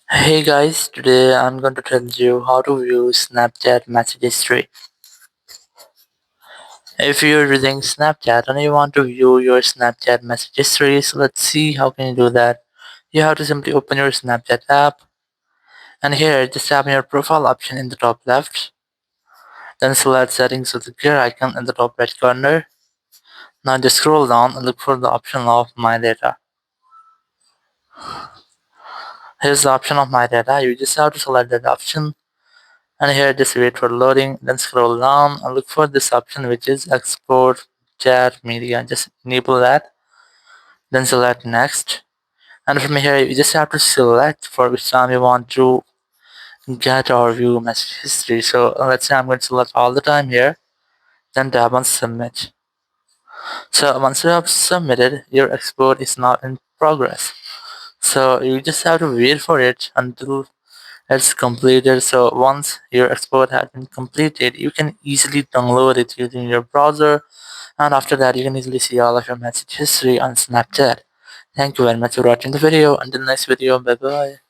Hey guys, today I'm going to tell you how to view Snapchat message history. If you're using Snapchat and you want to view your Snapchat message history, so let's see how can you do that. You have to simply open your Snapchat app, and here just tap on your profile option in the top left. Then select settings with the gear icon in the top right corner. Now just scroll down and look for the option of my data. Here's the option of my data. You just have to select that option. And here just wait for loading, then scroll down and look for this option which is export chat media. Just enable that, then select next, and from here you just have to select for which time you want to get or view message history. So let's say I'm going to select all the time here, then tap on submit. So once you have submitted, your export is now in progress. So you just have to wait for it until it's completed. So once your export has been completed, you can easily download it using your browser, and after that you can easily see all of your message history on Snapchat. Thank you very much for watching the video. Until next video, bye bye.